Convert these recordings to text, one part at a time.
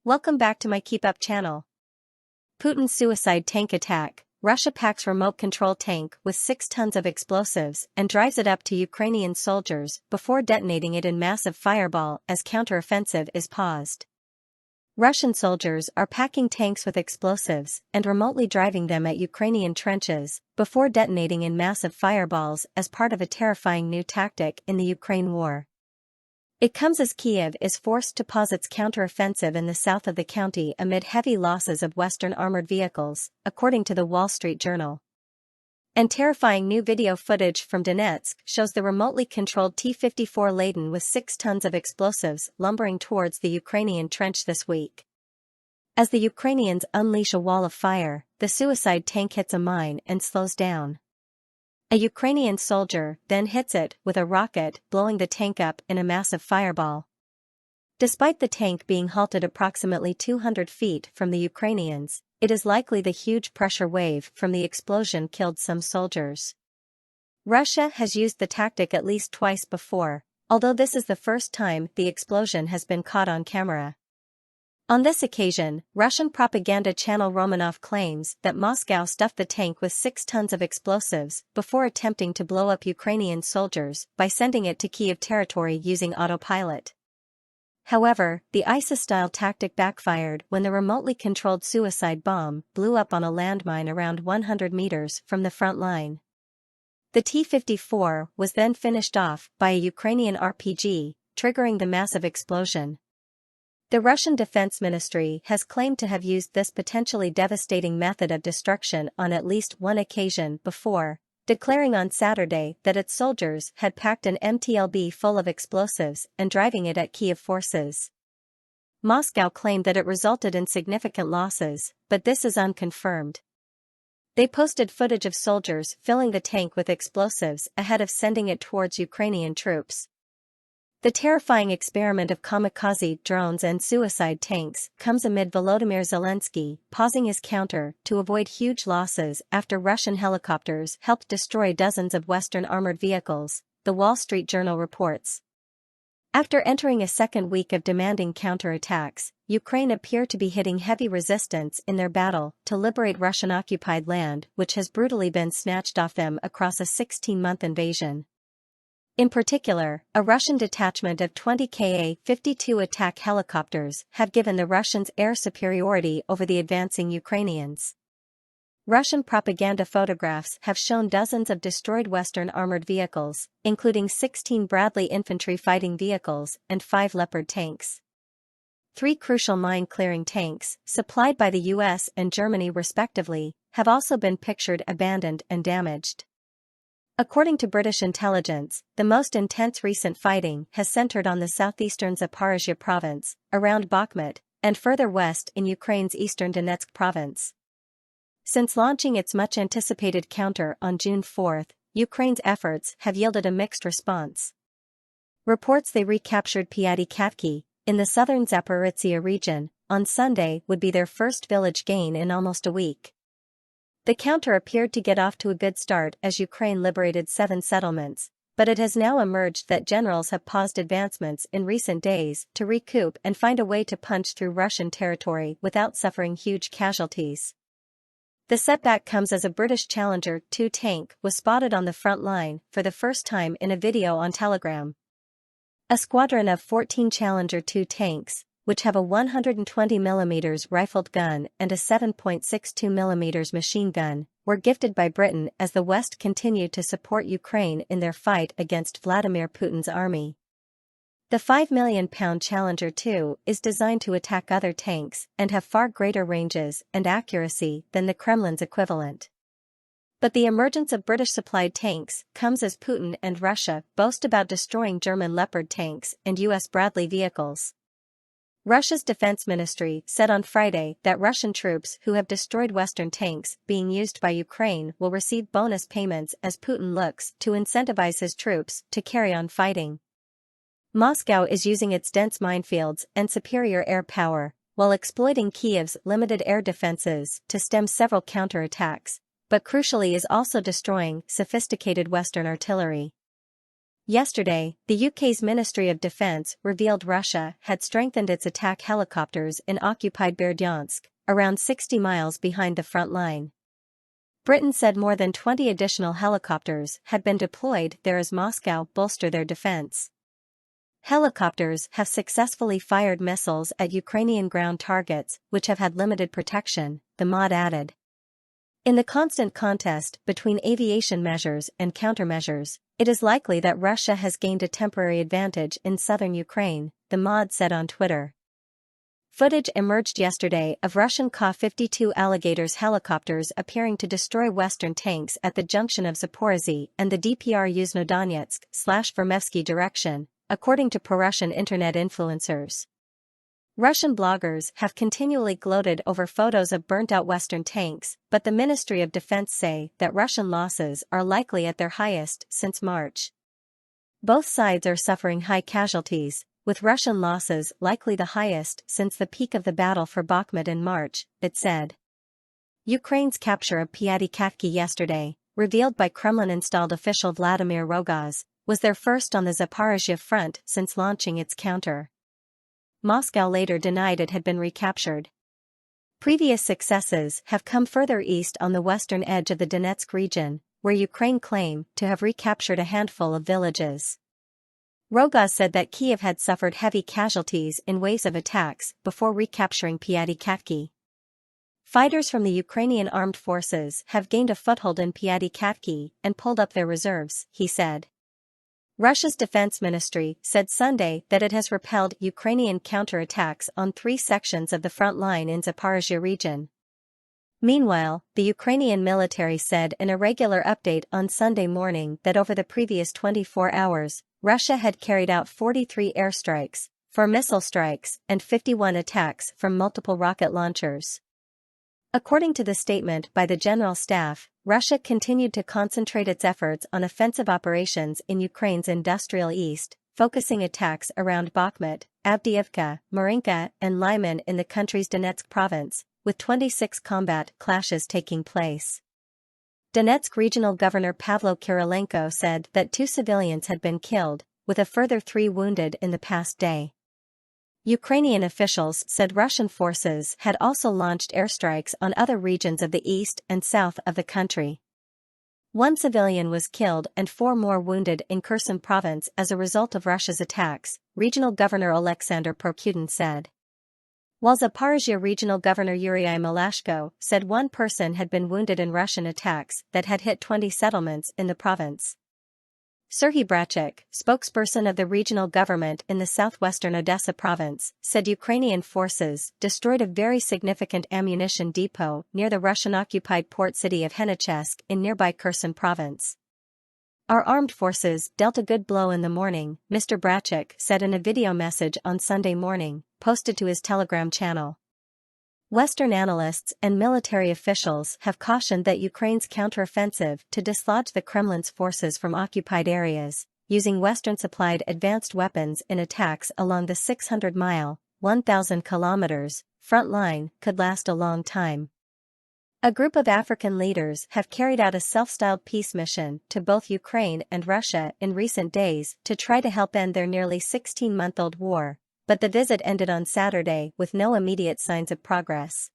Welcome back to my KEEPUP channel. Putin's suicide tank attack. Russia packs remote control tank with 6 tons of explosives and drives it up to Ukrainian soldiers before detonating it in massive fireball as counteroffensive is paused. Russian soldiers are packing tanks with explosives and remotely driving them at Ukrainian trenches before detonating in massive fireballs as part of a terrifying new tactic in the Ukraine war. It comes as Kiev is forced to pause its counteroffensive in the south of the county amid heavy losses of Western armored vehicles, according to the Wall Street Journal. And terrifying new video footage from Donetsk shows the remotely controlled T-54 laden with 6 tons of explosives lumbering towards the Ukrainian trench this week. As the Ukrainians unleash a wall of fire, the suicide tank hits a mine and slows down. A Ukrainian soldier then hits it with a rocket, blowing the tank up in a massive fireball. Despite the tank being halted approximately 200 feet from the Ukrainians, it is likely the huge pressure wave from the explosion killed some soldiers. Russia has used the tactic at least twice before, although this is the first time the explosion has been caught on camera. On this occasion, Russian propaganda channel Romanov claims that Moscow stuffed the tank with 6 tons of explosives before attempting to blow up Ukrainian soldiers by sending it to Kyiv territory using autopilot. However, the ISIS-style tactic backfired when the remotely controlled suicide bomb blew up on a landmine around 100 meters from the front line. The T-54 was then finished off by a Ukrainian RPG, triggering the massive explosion. The Russian Defense Ministry has claimed to have used this potentially devastating method of destruction on at least one occasion before, declaring on Saturday that its soldiers had packed an MTLB full of explosives and driving it at Kiev forces. Moscow claimed that it resulted in significant losses, but this is unconfirmed. They posted footage of soldiers filling the tank with explosives ahead of sending it towards Ukrainian troops. The terrifying experiment of kamikaze drones and suicide tanks comes amid Volodymyr Zelensky pausing his counter to avoid huge losses after Russian helicopters helped destroy dozens of Western armored vehicles, the Wall Street Journal reports. After entering a second week of demanding counterattacks, Ukraine appear to be hitting heavy resistance in their battle to liberate Russian-occupied land which has brutally been snatched off them across a 16-month invasion. In particular, a Russian detachment of 20 Ka-52 attack helicopters have given the Russians air superiority over the advancing Ukrainians. Russian propaganda photographs have shown dozens of destroyed Western armored vehicles, including 16 Bradley infantry fighting vehicles and 5 Leopard tanks. 3 crucial mine-clearing tanks, supplied by the US and Germany respectively, have also been pictured abandoned and damaged. According to British intelligence, the most intense recent fighting has centered on the southeastern Zaporizhia province, around Bakhmut, and further west in Ukraine's eastern Donetsk province. Since launching its much-anticipated counter on June 4, Ukraine's efforts have yielded a mixed response. Reports they recaptured Piaty-Kavki, in the southern Zaporizhia region, on Sunday would be their first village gain in almost a week. The counter appeared to get off to a good start as Ukraine liberated 7 settlements, but it has now emerged that generals have paused advancements in recent days to recoup and find a way to punch through Russian territory without suffering huge casualties. The setback comes as a British Challenger 2 tank was spotted on the front line for the first time in a video on Telegram. A squadron of 14 Challenger 2 tanks, which have a 120mm rifled gun and a 7.62mm machine gun, were gifted by Britain as the West continued to support Ukraine in their fight against Vladimir Putin's army. The £5 million Challenger 2 is designed to attack other tanks and have far greater ranges and accuracy than the Kremlin's equivalent. But the emergence of British-supplied tanks comes as Putin and Russia boast about destroying German Leopard tanks and US Bradley vehicles. Russia's defense ministry said on Friday that Russian troops who have destroyed Western tanks being used by Ukraine will receive bonus payments as Putin looks to incentivize his troops to carry on fighting. Moscow is using its dense minefields and superior air power, while exploiting Kiev's limited air defenses to stem several counterattacks, but crucially is also destroying sophisticated Western artillery. Yesterday, the UK's Ministry of Defence revealed Russia had strengthened its attack helicopters in occupied Berdyansk, around 60 miles behind the front line. Britain said more than 20 additional helicopters had been deployed there as Moscow bolstered their defense. Helicopters have successfully fired missiles at Ukrainian ground targets, which have had limited protection, the MOD added. In the constant contest between aviation measures and countermeasures, it is likely that Russia has gained a temporary advantage in southern Ukraine, the MOD said on Twitter. Footage emerged yesterday of Russian Ka-52 Alligators helicopters appearing to destroy Western tanks at the junction of Zaporizhzhia and the DPR Yuzhno-Donetsk/Vermevsky direction, according to pro-Russian internet influencers. Russian bloggers have continually gloated over photos of burnt-out Western tanks, but the Ministry of Defense say that Russian losses are likely at their highest since March. Both sides are suffering high casualties, with Russian losses likely the highest since the peak of the battle for Bakhmut in March, it said. Ukraine's capture of Pyatikavky yesterday, revealed by Kremlin-installed official Vladimir Rogaz, was their first on the Zaporizhzhia front since launching its counter. Moscow later denied it had been recaptured. Previous successes have come further east on the western edge of the Donetsk region, where Ukraine claimed to have recaptured a handful of villages. Rogaz said that Kyiv had suffered heavy casualties in waves of attacks before recapturing Pyatikavky. Fighters from the Ukrainian armed forces have gained a foothold in Pyatikavky and pulled up their reserves, he said. Russia's defense ministry said Sunday that it has repelled Ukrainian counterattacks on 3 sections of the front line in Zaporizhzhia region. Meanwhile, the Ukrainian military said in a regular update on Sunday morning that over the previous 24 hours, Russia had carried out 43 airstrikes, 4 missile strikes, and 51 attacks from multiple rocket launchers. According to the statement by the General Staff, Russia continued to concentrate its efforts on offensive operations in Ukraine's industrial east, focusing attacks around Bakhmut, Avdiivka, Marinka, and Lyman in the country's Donetsk province, with 26 combat clashes taking place. Donetsk Regional Governor Pavlo Kirilenko said that 2 civilians had been killed, with a further 3 wounded in the past day. Ukrainian officials said Russian forces had also launched airstrikes on other regions of the east and south of the country. 1 civilian was killed and 4 more wounded in Kherson province as a result of Russia's attacks, Regional Governor Alexander Prokudin said. While Zaporizhzhia Regional Governor Yuri Malashko said 1 person had been wounded in Russian attacks that had hit 20 settlements in the province. Serhiy Brachik, spokesperson of the regional government in the southwestern Odessa province, said Ukrainian forces destroyed a very significant ammunition depot near the Russian-occupied port city of Henichesk in nearby Kherson province. Our armed forces dealt a good blow in the morning, Mr. Brachik said in a video message on Sunday morning, posted to his Telegram channel. Western analysts and military officials have cautioned that Ukraine's counteroffensive to dislodge the Kremlin's forces from occupied areas, using Western-supplied advanced weapons in attacks along the 600-mile, 1,000 kilometers, front line, could last a long time. A group of African leaders have carried out a self-styled peace mission to both Ukraine and Russia in recent days to try to help end their nearly 16-month-old war. But the visit ended on Saturday with no immediate signs of progress.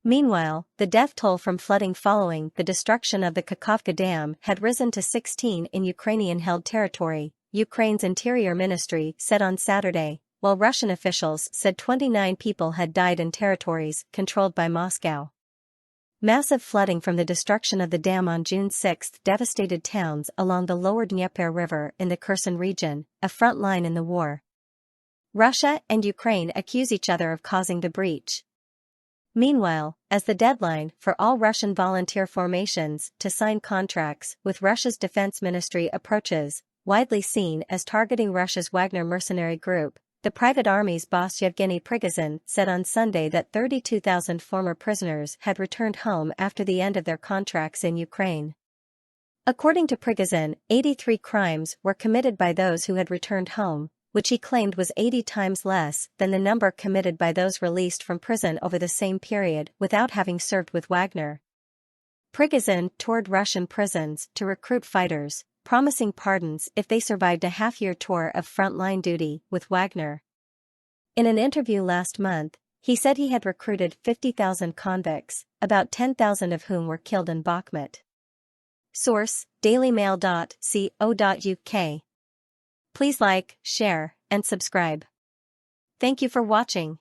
Meanwhile, the death toll from flooding following the destruction of the Kakhovka Dam had risen to 16 in Ukrainian-held territory, Ukraine's Interior Ministry said on Saturday, while Russian officials said 29 people had died in territories controlled by Moscow. Massive flooding from the destruction of the dam on June 6 devastated towns along the lower Dnieper River in the Kherson region, a front line in the war. Russia and Ukraine accuse each other of causing the breach. Meanwhile, as the deadline for all Russian volunteer formations to sign contracts with Russia's defense ministry approaches, widely seen as targeting Russia's Wagner mercenary group, the private army's boss Yevgeny Prigozhin said on Sunday that 32,000 former prisoners had returned home after the end of their contracts in Ukraine. According to Prigozhin, 83 crimes were committed by those who had returned home, which he claimed was 80 times less than the number committed by those released from prison over the same period without having served with Wagner. Prigozhin toured Russian prisons to recruit fighters, promising pardons if they survived a half-year tour of front-line duty with Wagner. In an interview last month, he said he had recruited 50,000 convicts, about 10,000 of whom were killed in Bakhmut. Source: dailymail.co.uk. Please like, share, and subscribe. Thank you for watching.